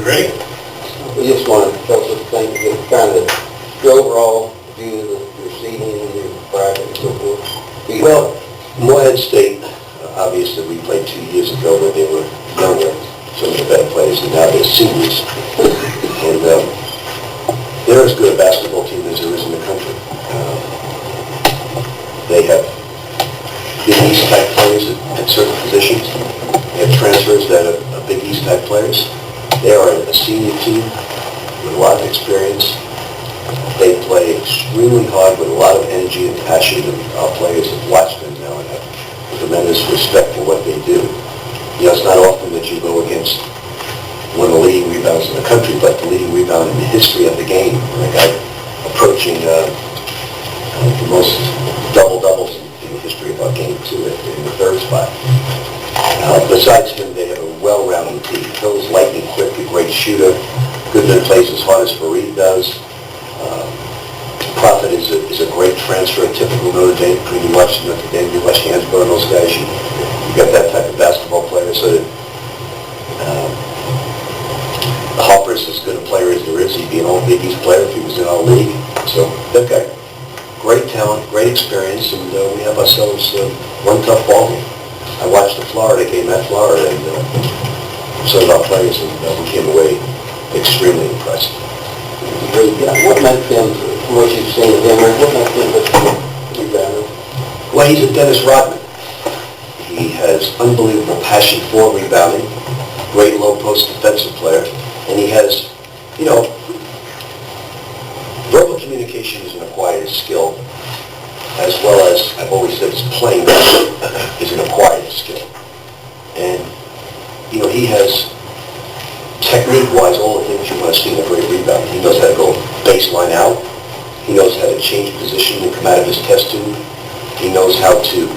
Ready? We just want to tell us things that kind of your overall view of your seating and your bracket and so forth. Well, Morehead State, obviously we played 2 years ago when they were younger, some of the better players, and now they're seniors. And they're as good a basketball team as there is in the country. They have big East-type players at certain positions. They have transfers that are big East-type players. They are a senior team with a lot of experience. They play extremely hard with a lot of energy and passion, and our players have watched them now and have tremendous respect for what they do. You know, it's not often that you go against one of the leading rebounders in the country, but the leading rebounder in the history of the game. And a guy approaching the most double-doubles in the history of our game, too, in the third spot. Besides him, they have a well-rounded team. Phil's lightning quick, a great shooter. Goodman plays as hard as Fareed does. Prophet is a great transfer, a typical Notre Dame. When you watch Notre Dame, you watch Hansborough and those guys, you got that type of basketball player. So that Hopper's as good a player as there is. He'd be an all Big East player if he was in our league. So they've got great talent, great experience, and we have ourselves one tough ball game. I watched the Florida game at Florida, and some of our players, and we came away extremely impressed. What makes them, from what you've seen of him, what makes them a rebounder? Well, he's a Dennis Rodman. He has unbelievable passion for rebounding, great low-post defensive player, and he has, you know, verbal communication is an acquired skill, as well as, I've always said, playing is an acquired skill. And, you know, he has, technique-wise, all the things you want to see in a great rebound. He knows how to go baseline out. He knows how to change position and come out of his test tube. He knows how to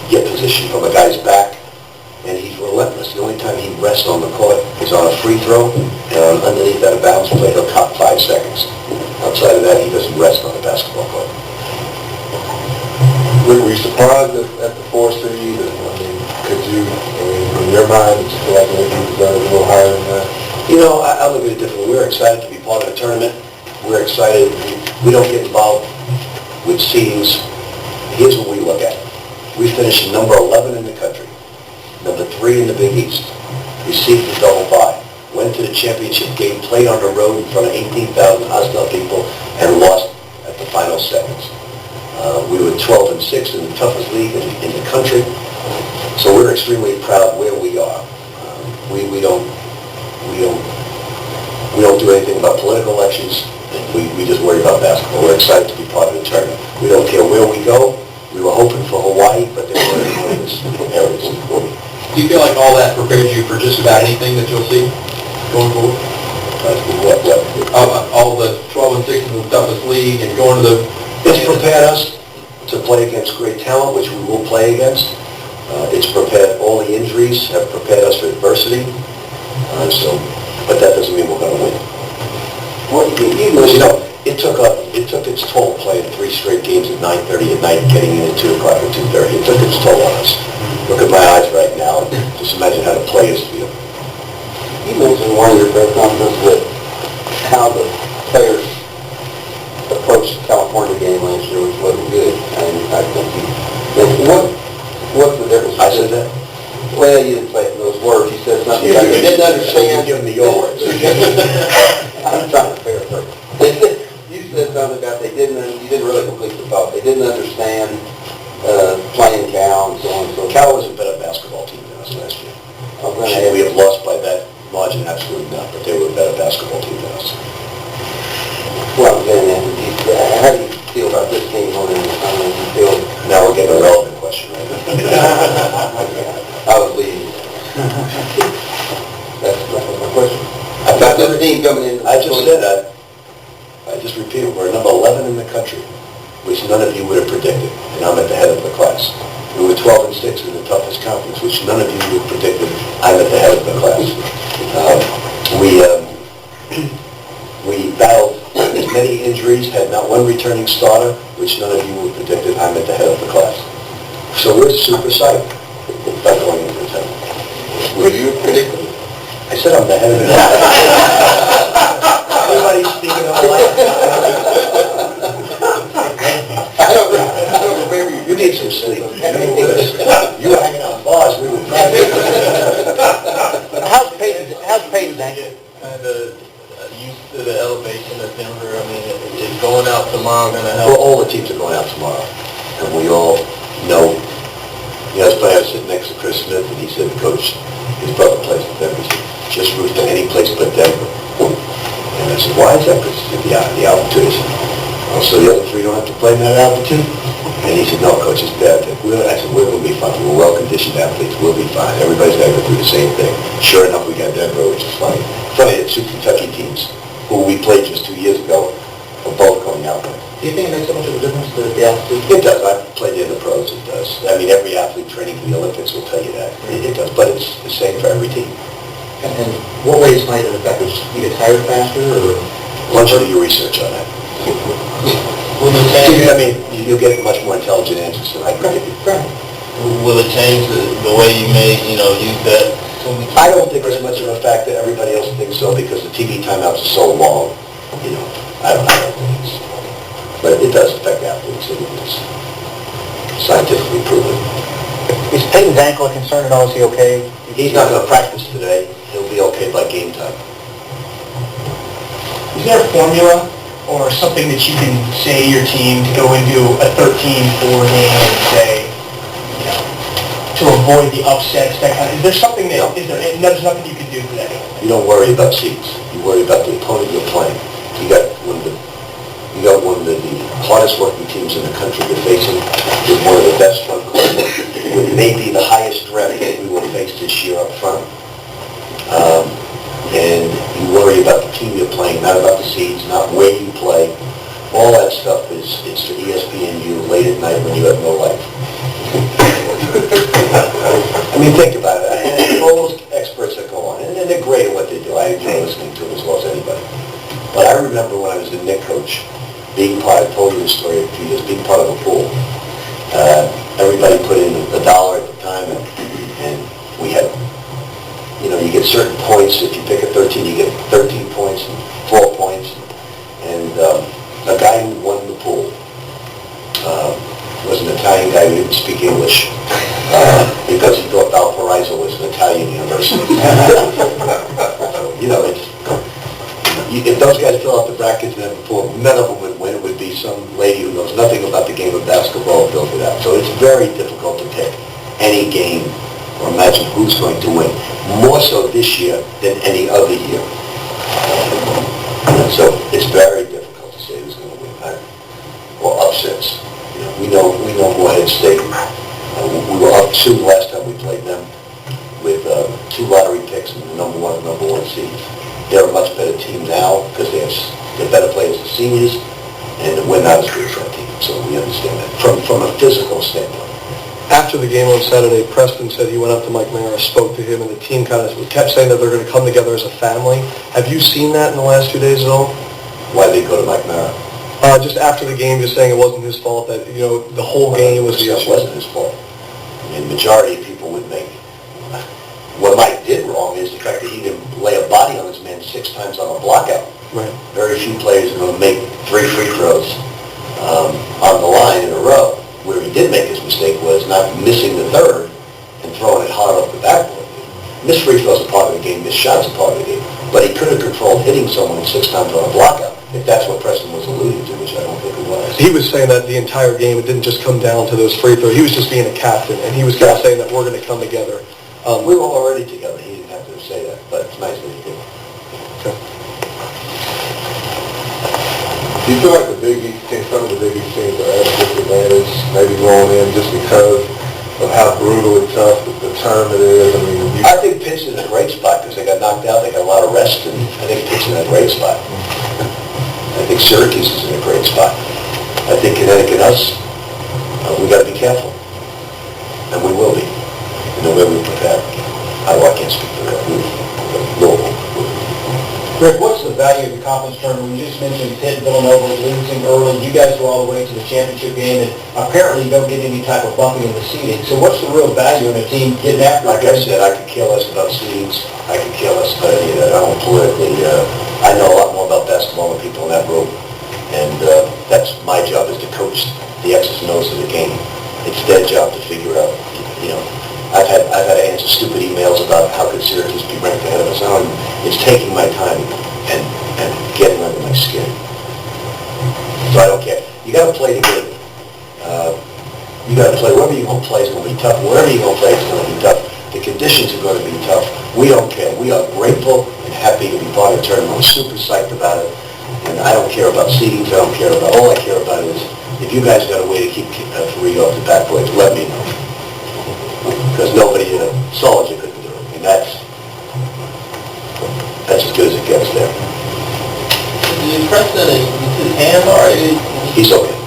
get position from a guy's back. And he's relentless. The only time he rests on the court is on a free throw, and underneath that a bounce play, he'll cop 5 seconds. Outside of that, he doesn't rest on the basketball court. Were you surprised at the 4 seed? I mean, could you, in your mind, did you feel like maybe you deserved a little higher than that? You know, I look at it differently. We're excited to be part of the tournament. We're excited. We don't get involved with seedings. Here's what we look at. We finished number 11 in the country, number 3 in the Big East, received a double bye, went to the championship game, played on the road in front of 18,000 hostile people, and lost at the final seconds. We were 12-6 in the toughest league in the country, so we're extremely proud where we are. We don't do anything about political elections. We just worry about basketball. We're excited to be part of the tournament. We don't care where we go. We were hoping for Hawaii, but there weren't any of those areas. Do you feel like all that prepares you for just about anything that you'll see going forward? All the 12-6 in the toughest league and going to the... It's prepared us to play against great talent, which we will play against. It's prepared, all the injuries have prepared us for adversity. But that doesn't mean we're going to win. You know, it took its toll playing 3 straight games at 9:30 at night, getting in at 2 o'clock or 2:30. It took its toll on us. Look at my eyes right now. Just imagine how the players feel. You mentioned one of your press conferences that how the players approached the California game last year, which wasn't good. And I think what's the difference? I said that? Well, you didn't say it in those words. You said something like, they didn't understand. You're giving me your words. I'm trying to paraphrase. You said something about you didn't really complete the thought. They didn't understand playing Cal and so on and so forth. Cal was a better basketball team than us last year. Should we have lost by that margin? Absolutely not, but they were a better basketball team than us. Well, then, how do you feel about this game going in? I mean, you feel... Now we're getting a relevant question, right? I was leading. That's my question. About the team coming in... I just said that. I just repeated, we're number 11 in the country, which none of you would have predicted, and I'm at the head of the class. We were 12-6 in the toughest conference, which none of you would have predicted. I'm at the head of the class. We battled as many injuries, had not one returning starter, which none of you would have predicted. I'm at the head of the class. So we're super psyched about going into the tournament. Were you predicting? I said said I'm the head of the... Anybody speaking of life? You need some sleep. You were hanging out in bars, we were How's Peyton Daniel? Kind of used to the elevation of Denver. I mean, it's going out tomorrow going to help. Well, all the teams are going out tomorrow, and we all know. You know, I was sitting next to Chris Smith, and he said, Coach, his brother plays in Denver. He said, just root to any place but Denver. And I said, why is that? Because the altitude. Oh, so the other three don't have to play in that altitude? And he said, no, Coach, it's bad. I said, we're going to be fine. We're well-conditioned athletes. We'll be fine. Everybody's got to go through the same thing. Sure enough, we got Denver, which is funny. Funny that two Kentucky teams, who we played just 2 years ago, are both going out there. Do you think it makes so much of a difference to the altitude? It does. I've played in the pros. It does. I mean, every athlete training for the Olympics will tell you that. It does. But it's the same for every team. And what ways might it affect us? You get tired faster, or? Why don't you do your research on that? I mean, you'll get much more intelligent answers than I can give you. Will it change the way you may, use that? I don't think it's much of a fact that everybody else thinks so, because the TV timeouts are so long. I don't think it's... But it does affect athletes. It's scientifically proven. Is Peyton's ankle a concern at all? Is he okay? He's not going to practice today. He'll be okay by game time. Is there a formula or something that you can say to your team to go into a 13-4 game and say, to avoid the upsets, that kind of... Is there something that... There's nothing you can do for that? You don't worry about seeds. You worry about the opponent you're playing. You got one of the hardest working teams in the country you're facing, with one of the best front court, with maybe the highest draft that we will face this year up front. And you worry about the team you're playing, not about the seeds, not where you play. All that stuff is for ESPNU late at night when you have no life. I mean, think about it. And all those experts that go on, and they're great at what they do. I enjoy listening to them as well as anybody. But I remember when I was the Nick coach, being part, I told you this story a few years, being part of a pool. Everybody put in $1 at the time, and we had, you get certain points. If you pick a 13, you get 13 points and 4 points. And a guy who won the pool was an Italian guy who didn't speak English because he thought Valparaiso was an Italian university. If those guys fill out the brackets and have a pool, none of them would win. It would be some lady who knows nothing about the game of basketball filled it out. So it's very difficult to pick any game or imagine who's going to win. More so this year than any other year. So it's very difficult to say who's going to win. Or upsets. We know Morehead State. We were up 2 last time we played them with 2 lottery picks and the number 1 and number 1 seeds. They're a much better team now because they're better players than seniors, and we're not as good as that team. So we understand that from a physical standpoint. After the game on Saturday, Preston said he went up to Mike Mara, spoke to him, and the team kind of kept saying that they're going to come together as a family. Have you seen that in the last 2 days at all? Why they go to Mike Mara? Just after the game, just saying it wasn't his fault, that, the whole game was the issue. It wasn't his fault. I mean, the majority of people would make. What Mike did wrong is the fact that he didn't lay a body on his man 6 times on a blockout. Right. Very few players are going to make 3 free throws on the line in a row. Where he did make his mistake was not missing the 3rd and throwing it hard off the backboard. Missed free throws are part of the game, missed shots are part of the game. But he could have controlled hitting someone 6 times on a blockout, if that's what Preston was alluding to, which I don't think it was. He was saying that the entire game, it didn't just come down to those free throws. He was just being a captain, and he was kind of saying that we're going to come together. We were already together. He didn't have to say that, but it's nice that he did. Okay. Do you feel like some of the Big East teams are at a disadvantage, maybe going in just because of how brutal and tough the term it is? I think Pitt's in a great spot because they got knocked out. They got a lot of rest, and I think Pitt's in a great spot. I think Syracuse is in a great spot. I think Connecticut, us, we got to be careful, and we will be. In the way we prepare. I can't speak for that. Greg, what's the value of the conference tournament? You just mentioned Pitt and Villanova losing early. You guys go all the way to the championship game, and apparently you don't get any type of bumping in the seeding. So what's the real value in a team getting after it? Like I said, I could care less about seedings. I could care less about any of that. I don't politically, I know a lot more about basketball than people in that room. And that's my job, is to coach the X's and O's of the game. It's their job to figure out, you know. I've had to answer stupid emails about how could Syracuse be ranked ahead of us. It's taking my time and getting under my skin. So I don't care. You got to play the game. You got to play. Wherever you're going to play is going to be tough. Wherever you're going to play is going to be tough. The conditions are going to be tough. We don't care. We are grateful and happy to be part of the tournament. We're super psyched about it. And I don't care about seedings. I don't care about. All I care about is if you guys got a way to keep Free off the back boys, let me know. Because nobody saw what you couldn't do. And that's as good as it gets there. Is Preston, his hand already? He's okay.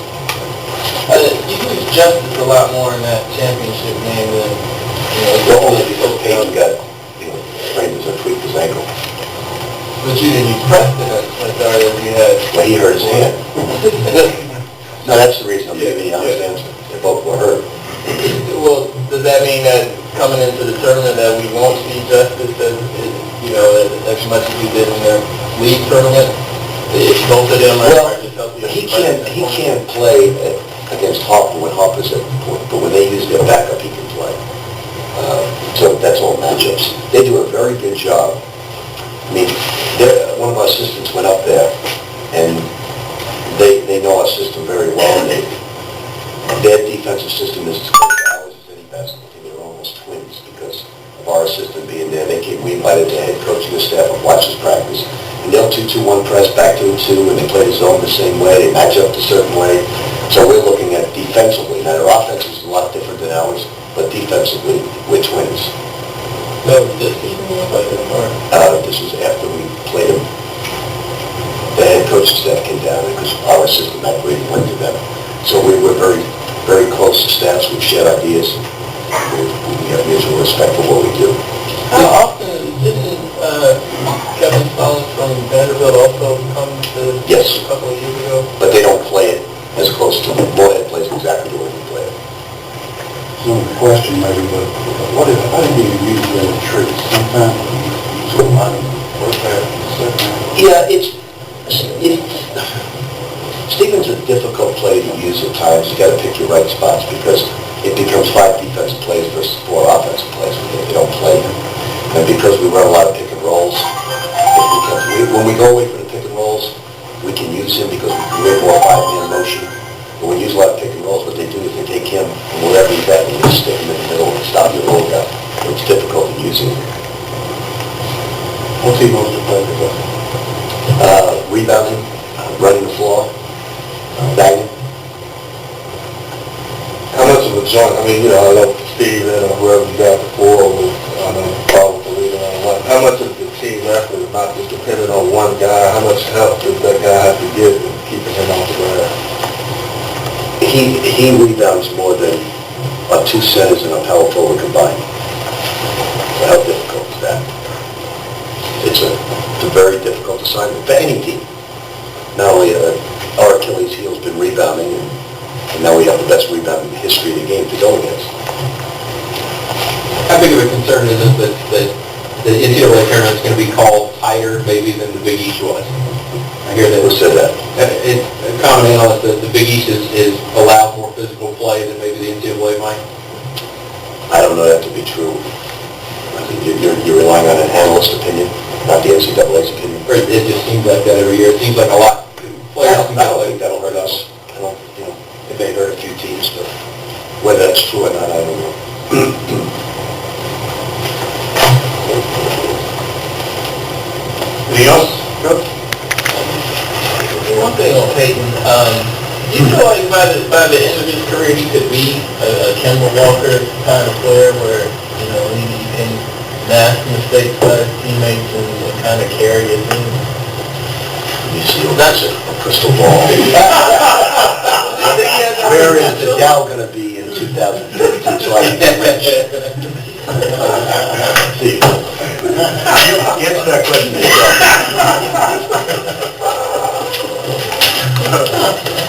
You use justice a lot more in that championship game than, The only because Peyton got, sprained his or tweaked his ankle. but you didn't use Preston as hard as you had. Well, he hurt his hand. No, that's the reason I'm giving you the honest answer. They both were hurt. Well, does that mean that coming into the tournament that we won't see justice as much as we did in the league tournament? If both of them are just healthy. He can't play against Harper when Harper's at the point, but when they use their backup, he can play. So that's all matchups. They do a very good job. I mean, one of our assistants went up there, and they know our system very well. And their defensive system is as close to ours as any basketball team. They're almost twins because of our assistant being there. We invited the head coach and the staff and watch us practice. And they'll 2-2-1 press back to 2, and they play the zone the same way. They match up a certain way. So we're looking at defensively. Now, their offense is a lot different than ours, but defensively, we're twins. That was this season you played them, or? This was after we played them. The head coaching staff came down because our assistant, Matt Brady, went to them. So we were very, very close to staffs. We shared ideas. We have mutual respect for what we do. How often didn't Kevin Stallings from Vanderbilt also come to Yes. a couple of years ago? But they don't play it as close to them. Morehead plays exactly the way we play it. So the question maybe, but how do you use the tricks? Sometimes you use a lot of first half and second half. Yeah, Stephen's a difficult play to use at times. You got to pick your right spots because it becomes 5 defensive plays versus 4 offensive plays if you don't play them. And because we run a lot of pick and rolls, when we go away from the pick and rolls, we can use him because we can create more 5-man motion. When we use a lot of pick and rolls, what they do is they take him and wherever he's at, they just stick him in the middle and stop your roll guy. It's difficult to use him. What's he most effective at? Rebounding, running the floor, banging. How much of a joint, I mean, I know Steve and whoever you got before was, probably how much is the team effort, not just depending on one guy? How much help does that guy have to give in keeping him off the glass? He rebounds more than 2 centers and a power forward combined. So how difficult is that? It's a very difficult assignment for any team. Not only our Achilles heel has been rebounding, and now we have the best rebound in the history of the game to go against. How big of a concern is it that the NCAA tournament is going to be called tighter maybe than the Big East was? I hear that. Who said that? Common analyst, that the Big East is allows more physical play than maybe the NCAA might. I don't know that to be true. I think you're relying on an analyst's opinion, not the NCAA's opinion. It just seems like that every year. It seems like a lot. I don't think that'll hurt us. It may hurt a few teams, but whether that's true or not, I don't know. Anything else? One thing on Peyton, do you feel like by the end of his career he could be a Kemba Walker kind of player where, he can mask mistakes by his teammates and kind of carry his team? You see, that's a crystal ball. Where is the Dow going to be in 2015 so I can get rich? See. Answer that question yourself.